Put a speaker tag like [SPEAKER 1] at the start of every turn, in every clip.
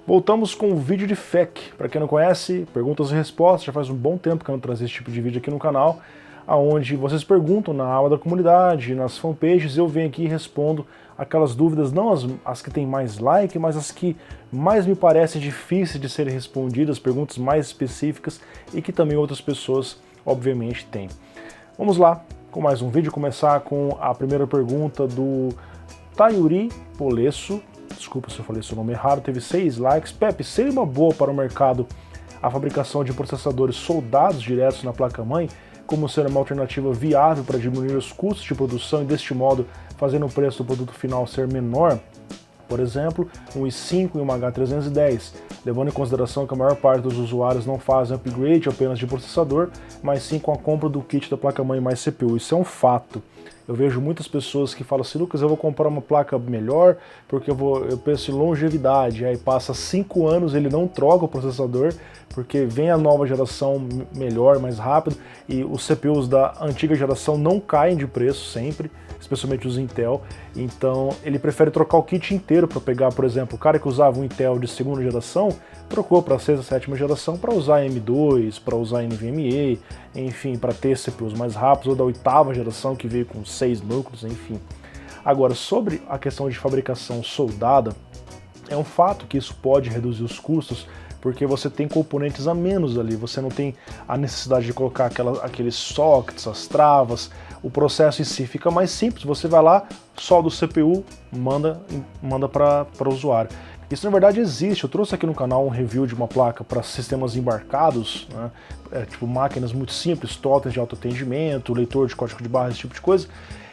[SPEAKER 1] Voltamos com o vídeo de FAQ. Para quem não conhece, perguntas e respostas, já faz um bom tempo que eu não trazia esse tipo de vídeo aqui no canal, onde vocês perguntam na aba da comunidade, nas fanpages, eu venho aqui e respondo aquelas dúvidas, não as que tem mais like, mas as que mais me parecem difíceis de serem respondidas, perguntas mais específicas e que também outras pessoas, obviamente, têm. Vamos lá, com mais um vídeo, começar com a primeira pergunta do Tayuri Polesso. Desculpa se eu falei seu nome errado, teve 6 likes. Pepe, seria uma boa para o mercado a fabricação de processadores soldados diretos na placa-mãe, como ser uma alternativa viável para diminuir os custos de produção e, deste modo, fazendo o preço do produto final ser menor? Por exemplo, um i5 e um H310, levando em consideração que a maior parte dos usuários não fazem upgrade apenas de processador, mas sim com a compra do kit da placa-mãe mais CPU. Isso é um fato. Eu vejo muitas pessoas que falam assim, Lucas, eu vou comprar uma placa melhor porque eu penso em longevidade. Aí passa 5 anos, ele não troca o processador porque vem a nova geração melhor, mais rápido, e os CPUs da antiga geração não caem de preço sempre, especialmente os Intel. Então ele prefere trocar o kit inteiro para pegar, por exemplo, o cara que usava um Intel de segunda geração, trocou para a sexta, sétima geração para usar M2, para usar NVMe, enfim, para ter CPUs mais rápidos, ou da oitava geração que veio com 6 núcleos, enfim. Agora, sobre a questão de fabricação soldada, é um fato que isso pode reduzir os custos, porque você tem componentes a menos ali, você não tem a necessidade de colocar aqueles sockets, as travas, o processo em si fica mais simples, você vai lá, solda o CPU, manda para o usuário. Isso na verdade existe, eu trouxe aqui no canal um review de uma placa para sistemas embarcados, né? Tipo máquinas muito simples, totens de autoatendimento, leitor de código de barra, esse tipo de coisa,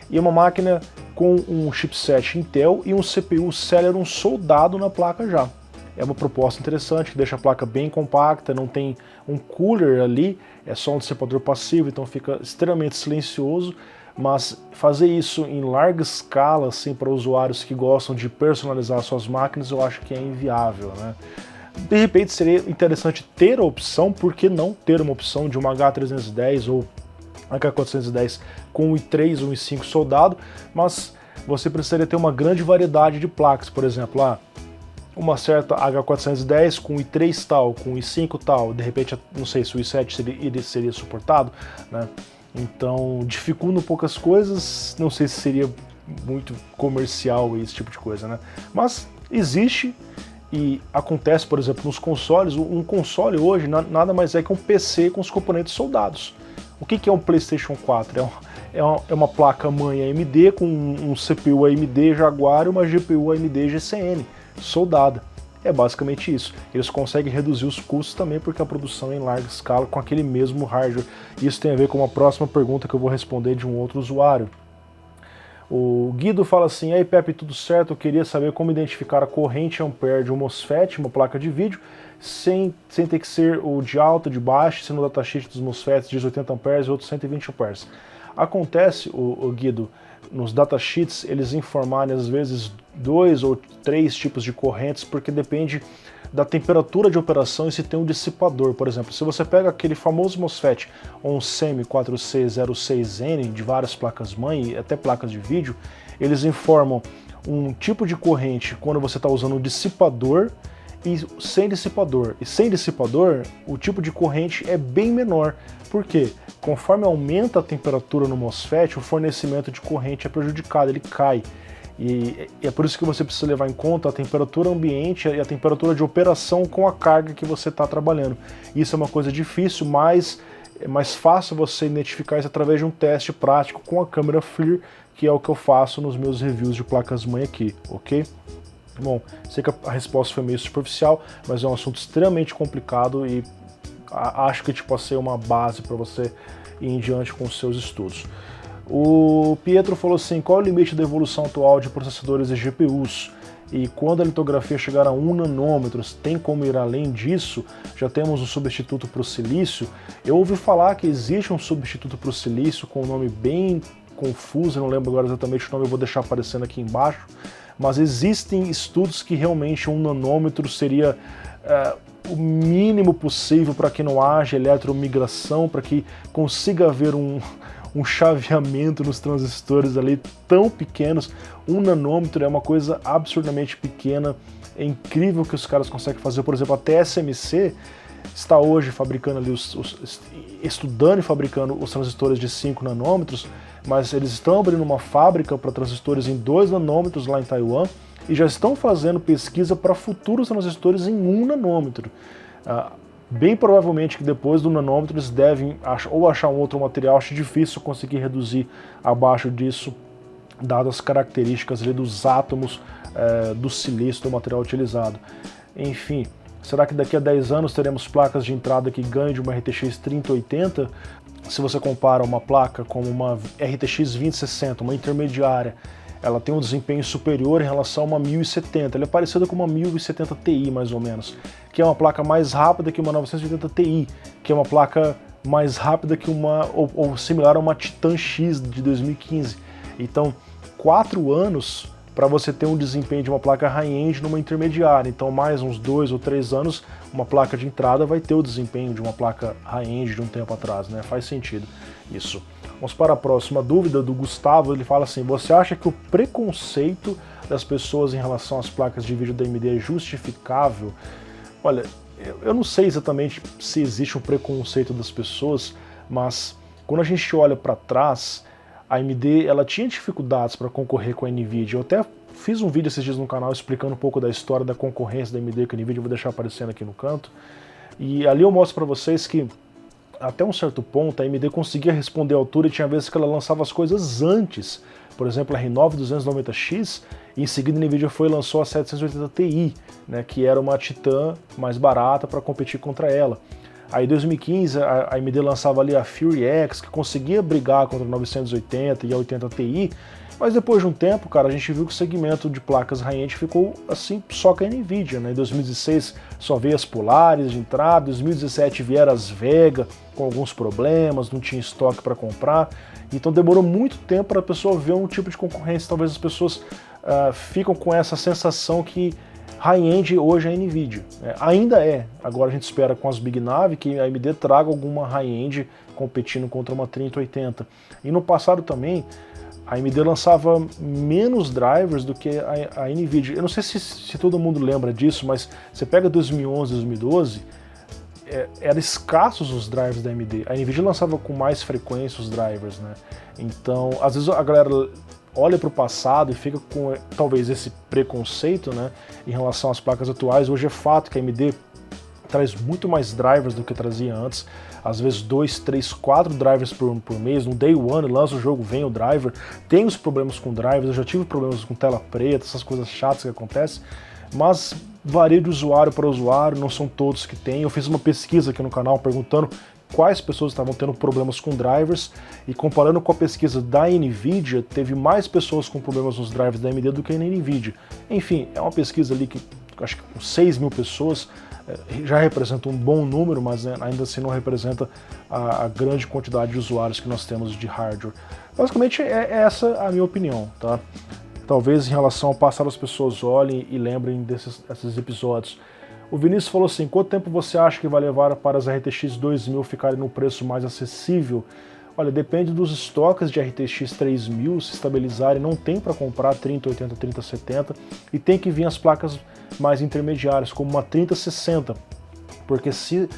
[SPEAKER 1] e uma máquina com um chipset Intel e um CPU Celeron soldado na placa já. É uma proposta interessante, que deixa a placa bem compacta, não tem um cooler ali, é só um dissipador passivo, então fica extremamente silencioso, mas fazer isso em larga escala, assim, para usuários que gostam de personalizar suas máquinas, eu acho que é inviável, né? De repente seria interessante ter a opção, por que não ter uma opção de uma H310 ou H410 com o i3 ou i5 soldado, mas você precisaria ter uma grande variedade de placas, por exemplo, uma certa H410 com i3 tal, com i5 tal, de repente, não sei se o i7 seria suportado, né? Então, dificulta um pouco as coisas, não sei se seria muito comercial esse tipo de coisa, né? Mas existe e acontece, por exemplo, nos consoles. Um console hoje nada mais é que um PC com os componentes soldados. O que é um PlayStation 4? É uma placa-mãe AMD com um CPU AMD Jaguar e uma GPU AMD GCN soldada. É basicamente isso. Eles conseguem reduzir os custos também porque a produção é em larga escala com aquele mesmo hardware. Isso tem a ver com uma próxima pergunta que eu vou responder de um outro usuário. O Guido fala assim, aí Pepe, tudo certo? Eu queria saber como identificar a corrente ampere de um MOSFET, uma placa de vídeo, sem ter que ser o de alta, de baixo, se no datasheet dos MOSFETs diz 80 amperes e outros 120 amperes. Acontece, o Guido, nos datasheets eles informarem às vezes 2 ou 3 tipos de correntes, porque depende da temperatura de operação e se tem um dissipador. Por exemplo, se você pega aquele famoso MOSFET OnSemi 4C06N de várias placas-mãe e até placas de vídeo, eles informam um tipo de corrente quando você está usando um dissipador e sem dissipador. E sem dissipador, o tipo de corrente é bem menor. Por quê? Conforme aumenta a temperatura no MOSFET, o fornecimento de corrente é prejudicado, ele cai. E é por isso que você precisa levar em conta a temperatura ambiente e a temperatura de operação com a carga que você está trabalhando. Isso é uma coisa difícil, mas é mais fácil você identificar isso através de um teste prático com a câmera FLIR, que é o que eu faço nos meus reviews de placas-mãe aqui, ok? Bom, sei que a resposta foi meio superficial, mas é um assunto extremamente complicado e acho que pode ser uma base para você ir em diante com os seus estudos. O Pietro falou assim, qual é o limite da evolução atual de processadores e GPUs? E quando a litografia chegar a 1 nanômetros, tem como ir além disso? Já temos um substituto para o silício? Eu ouvi falar que existe um substituto para o silício com um nome bem confuso, eu não lembro agora exatamente o nome, eu vou deixar aparecendo aqui embaixo, mas existem estudos que realmente 1 nanômetro seria o mínimo possível para que não haja eletromigração, para que consiga haver um chaveamento nos transistores ali tão pequenos. 1 nanômetro é uma coisa absurdamente pequena, É incrível o que os caras conseguem fazer. Por exemplo, a TSMC está hoje fabricando ali, estudando e fabricando os transistores de 5 nanômetros, mas eles estão abrindo uma fábrica para transistores em 2 nanômetros lá em Taiwan e já estão fazendo pesquisa para futuros transistores em 1 nanômetro. Bem provavelmente que depois do nanômetro eles devem ou achar um outro material, acho difícil conseguir reduzir abaixo disso, dadas as características ali dos átomos do silício do material utilizado. Enfim, será que daqui a 10 anos teremos placas de entrada que ganhem de uma RTX 3080? Se você compara uma placa como uma RTX 2060, uma intermediária, ela tem um desempenho superior em relação a uma 1070, ela é parecida com uma 1070 Ti mais ou menos, que é uma placa mais rápida que uma 980 Ti, que é uma placa mais rápida que ou similar a uma Titan X de 2015. Então, 4 anos para você ter um desempenho de uma placa high-end numa intermediária. Então, mais uns 2 ou 3 anos, uma placa de entrada vai ter o desempenho de uma placa high-end de um tempo atrás, né? Faz sentido isso. Vamos para a próxima dúvida do Gustavo. Ele fala assim: você acha que o preconceito das pessoas em relação às placas de vídeo da AMD é justificável? Olha, eu não sei exatamente se existe um preconceito das pessoas, mas quando a gente olha para trás, a AMD ela tinha dificuldades para concorrer com a NVIDIA. Eu até fiz um vídeo esses dias no canal explicando um pouco da história da concorrência da AMD com a NVIDIA, eu vou deixar aparecendo aqui no canto. E ali eu mostro para vocês que até um certo ponto a AMD conseguia responder à altura e tinha vezes que ela lançava as coisas antes. Por exemplo, a R9 290X, e em seguida a NVIDIA foi e lançou a 780 Ti, né, que era uma Titan mais barata para competir contra ela. Aí em 2015 a AMD lançava ali a Fury X, que conseguia brigar contra a 980 e a 80 Ti, mas depois de um tempo, cara, a gente viu que o segmento de placas high-end ficou assim só com a NVIDIA, né? Em 2016 só veio as Polaris de entrada, em 2017 vieram as Vega com alguns problemas, não tinha estoque para comprar, então demorou muito tempo para a pessoa ver um tipo de concorrência. Talvez as pessoas ficam com essa sensação que high-end hoje é a NVIDIA. Ainda é. Agora a gente espera com as Big Navi que a AMD traga alguma high-end competindo contra uma 3080. E no passado também, a AMD lançava menos drivers do que a NVIDIA. Eu não sei se todo mundo lembra disso, mas você pega 2011, 2012, eram escassos os drivers da AMD. A NVIDIA lançava com mais frequência os drivers, né? Então, às vezes a galera olha para o passado e fica com talvez esse preconceito, né, em relação às placas atuais. Hoje é fato que a AMD traz muito mais drivers do que trazia antes, às vezes 2, 3, 4 drivers por mês. No day one, lança o jogo, vem o driver. Tem os problemas com drivers, eu já tive problemas com tela preta, essas coisas chatas que acontecem, mas varia de usuário para usuário, não são todos que têm. Eu fiz uma pesquisa aqui no canal perguntando quais pessoas estavam tendo problemas com drivers, e comparando com a pesquisa da NVIDIA, teve mais pessoas com problemas nos drivers da AMD do que na NVIDIA. Enfim, é uma pesquisa ali que acho que com 6 mil pessoas já representa um bom número, mas ainda assim não representa a grande quantidade de usuários que nós temos de hardware. Basicamente é essa a minha opinião, tá? Talvez em relação ao passado as pessoas olhem e lembrem desses episódios. O Vinícius falou assim: quanto tempo você acha que vai levar para as RTX 2000 ficarem no preço mais acessível? Olha, depende dos estoques de RTX 3000 se estabilizarem. Não tem para comprar 3080, 3070, e tem que vir as placas mais intermediárias, como uma 3060, porque se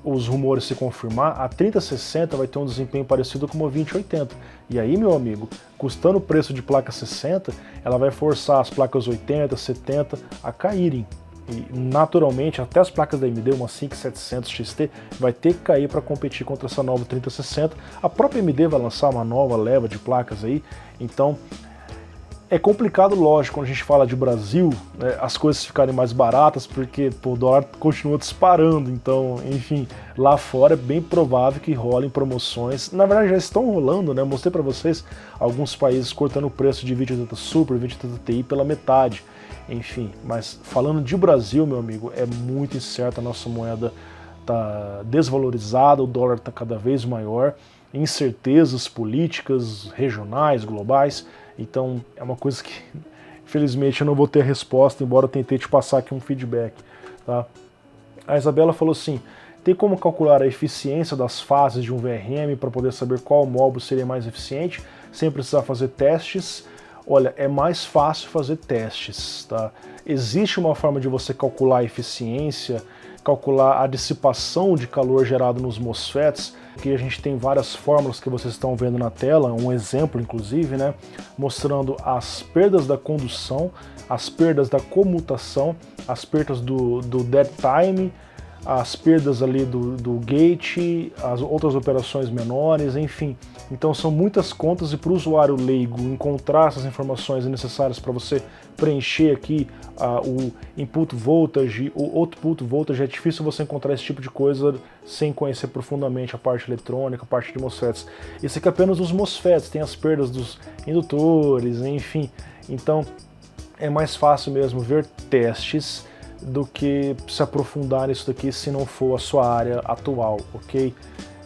[SPEAKER 1] os rumores se confirmar, a 3060 vai ter um desempenho parecido com uma 2080. E aí, meu amigo, custando o preço de placa 60, ela vai forçar as placas 80, 70 a caírem. E naturalmente, até as placas da AMD, uma 5700 XT, vai ter que cair para competir contra essa nova 3060. A própria AMD vai lançar uma nova leva de placas aí, então é complicado, lógico, quando a gente fala de Brasil, né, as coisas ficarem mais baratas, porque o dólar continua disparando. Então, enfim, lá fora é bem provável que rolem promoções. Na verdade já estão rolando, né? Mostrei para vocês alguns países cortando o preço de 2080 Super, 2080 Ti pela metade. Enfim, mas falando de Brasil, meu amigo, é muito incerto. A nossa moeda está desvalorizada, o dólar está cada vez maior, incertezas políticas, regionais, globais. Então é uma coisa que, infelizmente, eu não vou ter resposta, embora eu tentei te passar aqui um feedback, tá? A Isabela falou assim: tem como calcular a eficiência das fases de um VRM para poder saber qual módulo seria mais eficiente, sem precisar fazer testes? Olha, é mais fácil fazer testes, tá? Existe uma forma de você calcular a eficiência, calcular a dissipação de calor gerado nos MOSFETs, que a gente tem várias fórmulas que vocês estão vendo na tela, um exemplo inclusive, né, mostrando as perdas da condução, as perdas da comutação, as perdas do dead time, as perdas ali do gate, as outras operações menores, enfim. Então são muitas contas e para o usuário leigo encontrar essas informações necessárias para você preencher aqui o input voltage, o output voltage, é difícil você encontrar esse tipo de coisa sem conhecer profundamente a parte eletrônica, a parte de MOSFETs. Isso aqui é apenas os MOSFETs, tem as perdas dos indutores, enfim. Então é mais fácil mesmo ver testes do que se aprofundar nisso daqui se não for a sua área atual, ok?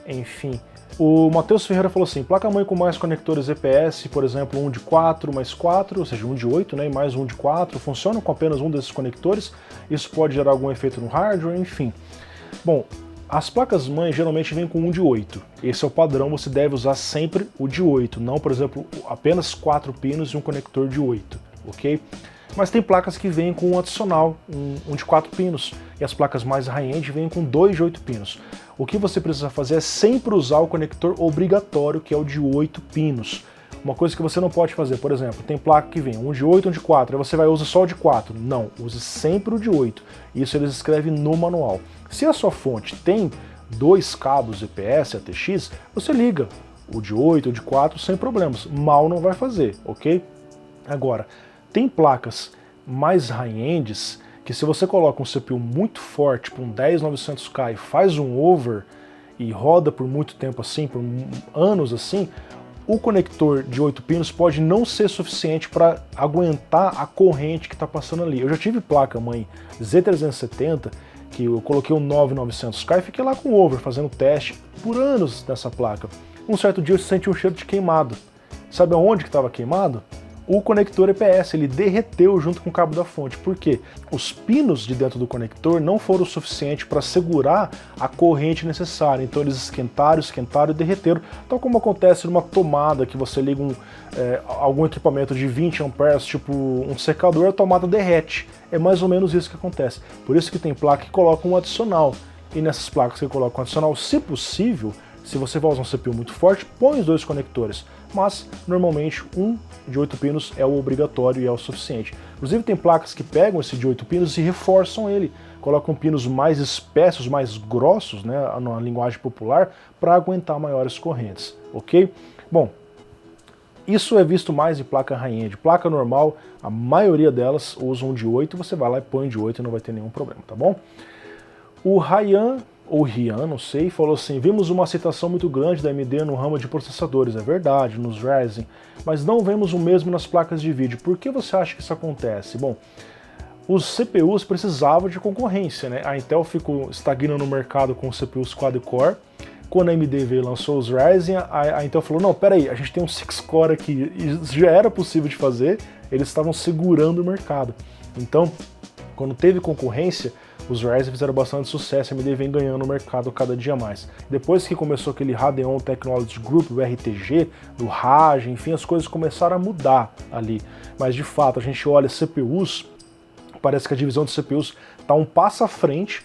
[SPEAKER 1] Enfim. O Matheus Ferreira falou assim, placa-mãe com mais conectores EPS, por exemplo, um de 4 mais 4, ou seja, um de 8, né, e mais um de 4, funcionam com apenas um desses conectores, isso pode gerar algum efeito no hardware, enfim. Bom, as placas-mãe geralmente vêm com um de 8, esse é o padrão, você deve usar sempre o de 8, não, por exemplo, apenas 4 pinos e um conector de 8, ok? Mas tem placas que vêm com um adicional, um de 4 pinos, e as placas mais high-end vêm com 2 de 8 pinos. O que você precisa fazer é sempre usar o conector obrigatório, que é o de 8 pinos. Uma coisa que você não pode fazer, por exemplo, tem placa que vem um de 8 e um de 4, aí você vai usar só o de 4. Não, use sempre o de 8. Isso eles escrevem no manual. Se a sua fonte tem 2 cabos EPS, ATX, você liga o de 8 ou de 4 sem problemas. Mal não vai fazer, ok? Agora, tem placas mais high-ends que se você coloca um CPU muito forte, tipo um 10900K e faz um over e roda por muito tempo assim, por anos assim, o conector de 8 pinos pode não ser suficiente para aguentar a corrente que está passando ali. Eu já tive placa-mãe Z370 que eu coloquei um 9900K e fiquei lá com over, fazendo teste por anos nessa placa. Um certo dia eu senti um cheiro de queimado. Sabe aonde que estava queimado? O conector EPS, ele derreteu junto com o cabo da fonte. Por quê? Os pinos de dentro do conector não foram o suficiente para segurar a corrente necessária. Então eles esquentaram e derreteram, tal como acontece numa tomada que você liga algum equipamento de 20 amperes, tipo um secador, a tomada derrete. É mais ou menos isso que acontece. Por isso que tem placa que coloca um adicional. E nessas placas que colocam um adicional, se possível, se você vai usar um CPU muito forte, põe os 2 conectores. Mas, normalmente, um de 8 pinos é o obrigatório e é o suficiente. Inclusive, tem placas que pegam esse de 8 pinos e reforçam ele. Colocam pinos mais espessos, mais grossos, né, na linguagem popular, para aguentar maiores correntes, ok? Bom, isso é visto mais em placa high-end. Placa normal, a maioria delas usam um de 8, você vai lá e põe de 8 e não vai ter nenhum problema, tá bom? O Ryan, ou Rian, não sei, falou assim, vimos uma aceitação muito grande da AMD no ramo de processadores, é verdade, nos Ryzen, mas não vemos o mesmo nas placas de vídeo. Por que você acha que isso acontece? Bom, os CPUs precisavam de concorrência, né? A Intel ficou estagnando no mercado com os CPUs quad-core. Quando a AMD veio e lançou os Ryzen, a Intel falou, não, peraí, a gente tem um 6-core aqui, isso já era possível de fazer, eles estavam segurando o mercado. Então, quando teve concorrência, os Ryzen fizeram bastante sucesso, a AMD vem ganhando o mercado cada dia mais. Depois que começou aquele Radeon Technology Group, o RTG, do Rage, enfim, as coisas começaram a mudar ali. Mas de fato, a gente olha CPUs, parece que a divisão de CPUs está um passo à frente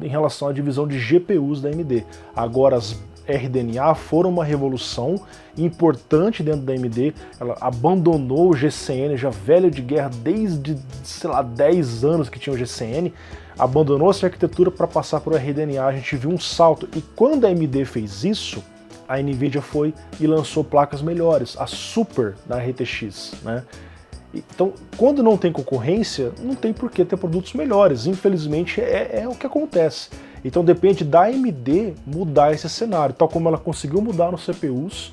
[SPEAKER 1] em relação à divisão de GPUs da AMD. Agora as RDNA foram uma revolução importante dentro da AMD, ela abandonou o GCN, já velho de guerra desde, sei lá, 10 anos que tinha o GCN, abandonou essa arquitetura para passar para o RDNA, a gente viu um salto, e quando a AMD fez isso, a Nvidia foi e lançou placas melhores, a Super da RTX, né? Então, quando não tem concorrência, não tem por que ter produtos melhores, infelizmente é o que acontece. Então depende da AMD mudar esse cenário, tal como ela conseguiu mudar nos CPUs,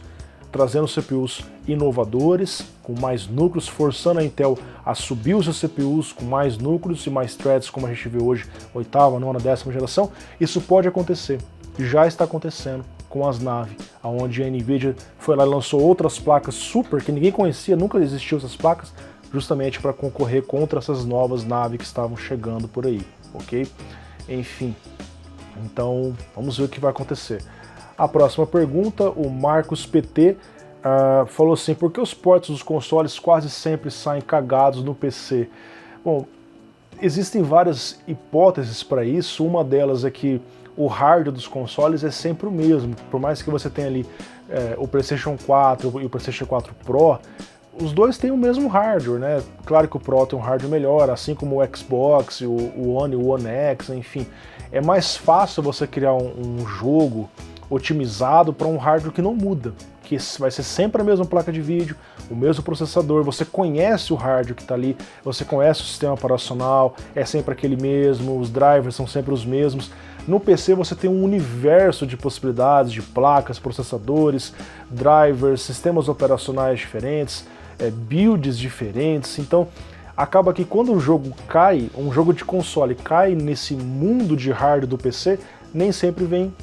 [SPEAKER 1] trazendo CPUs inovadores, com mais núcleos, forçando a Intel a subir os seus CPUs com mais núcleos e mais threads, como a gente vê hoje, 8ª, 9ª, 10ª geração. Isso pode acontecer, já está acontecendo com as Navi, onde a Nvidia foi lá e lançou outras placas super, que ninguém conhecia, nunca existiu essas placas, justamente para concorrer contra essas novas Navi que estavam chegando por aí, ok? Enfim, então vamos ver o que vai acontecer. A próxima pergunta, o Marcos PT falou assim, por que os ports dos consoles quase sempre saem cagados no PC? Bom, existem várias hipóteses para isso, uma delas é que o hardware dos consoles é sempre o mesmo, por mais que você tenha ali o PlayStation 4 e o PlayStation 4 Pro, os dois têm o mesmo hardware, né? Claro que o Pro tem um hardware melhor, assim como o Xbox, o One e o One X, enfim. É mais fácil você criar um jogo otimizado para um hardware que não muda, que vai ser sempre a mesma placa de vídeo, o mesmo processador, você conhece o hardware que está ali, você conhece o sistema operacional, é sempre aquele mesmo, os drivers são sempre os mesmos. No PC você tem um universo de possibilidades de placas, processadores, drivers, sistemas operacionais diferentes, builds diferentes, então acaba que quando um jogo cai, um jogo de console cai nesse mundo de hardware do PC, nem sempre vem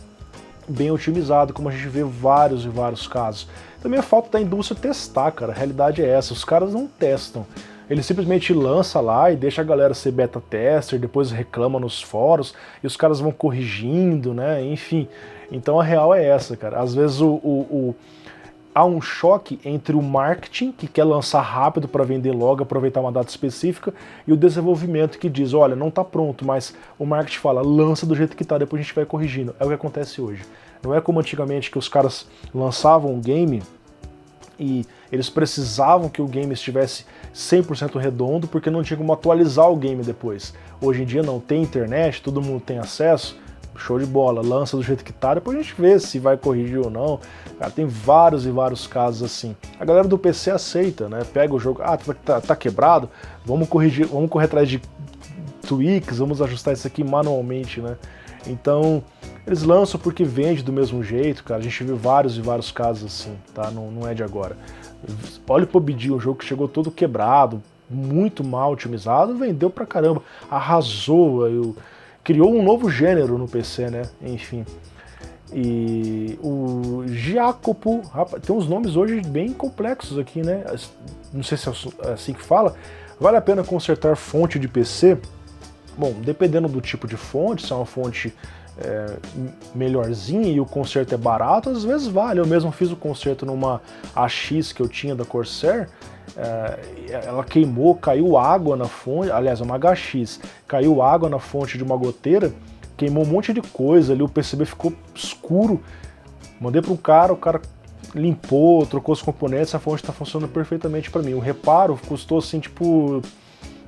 [SPEAKER 1] bem otimizado, como a gente vê vários e vários casos. Também a falta da indústria testar, cara, a realidade é essa, os caras não testam. Ele simplesmente lança lá e deixa a galera ser beta tester, depois reclama nos fóruns, e os caras vão corrigindo, né, enfim. Então a real é essa, cara. Às vezes há um choque entre o marketing, que quer lançar rápido para vender logo, aproveitar uma data específica, e o desenvolvimento que diz, olha, não está pronto, mas o marketing fala, lança do jeito que está, depois a gente vai corrigindo. É o que acontece hoje. Não é como antigamente que os caras lançavam um game e eles precisavam que o game estivesse 100% redondo porque não tinha como atualizar o game depois. Hoje em dia não, tem internet, todo mundo tem acesso, show de bola, lança do jeito que tá, depois a gente vê se vai corrigir ou não. Cara, tem vários e vários casos assim. A galera do PC aceita, né? Pega o jogo, tá quebrado, vamos corrigir, vamos correr atrás de tweaks, vamos ajustar isso aqui manualmente, né? Então, eles lançam porque vende do mesmo jeito, cara. A gente viu vários e vários casos assim, tá? Não é de agora. Olha o PUBG, um jogo que chegou todo quebrado, muito mal otimizado, vendeu pra caramba, arrasou, criou um novo gênero no PC, né? Enfim. E o Jacopo, rapaz, tem uns nomes hoje bem complexos aqui, né? Não sei se é assim que fala. Vale a pena consertar fonte de PC? Bom, dependendo do tipo de fonte, se é uma fonte melhorzinha e o conserto é barato, às vezes vale. Eu mesmo fiz o conserto numa AX que eu tinha da Corsair, ela queimou, caiu água na fonte, aliás, uma HX, caiu água na fonte de uma goteira, queimou um monte de coisa ali, o PCB ficou escuro, mandei para um cara, o cara limpou, trocou os componentes, a fonte está funcionando perfeitamente para mim. O reparo custou assim, tipo,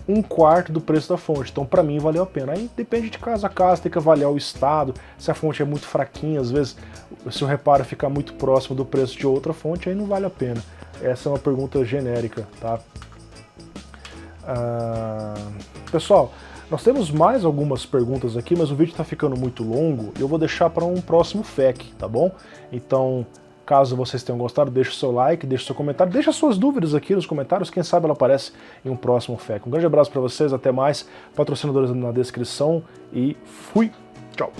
[SPEAKER 1] 1/4 do preço da fonte, então para mim valeu a pena. Aí depende de casa a casa, tem que avaliar o estado, se a fonte é muito fraquinha, às vezes se o reparo ficar muito próximo do preço de outra fonte, aí não vale a pena. Essa é uma pergunta genérica, tá? Pessoal, nós temos mais algumas perguntas aqui, mas o vídeo está ficando muito longo, eu vou deixar para um próximo FAQ, tá bom? Então, caso vocês tenham gostado, deixa o seu like, deixa o seu comentário, deixa suas dúvidas aqui nos comentários, quem sabe ela aparece em um próximo FAQ. Um grande abraço para vocês, até mais, patrocinadores na descrição e fui! Tchau!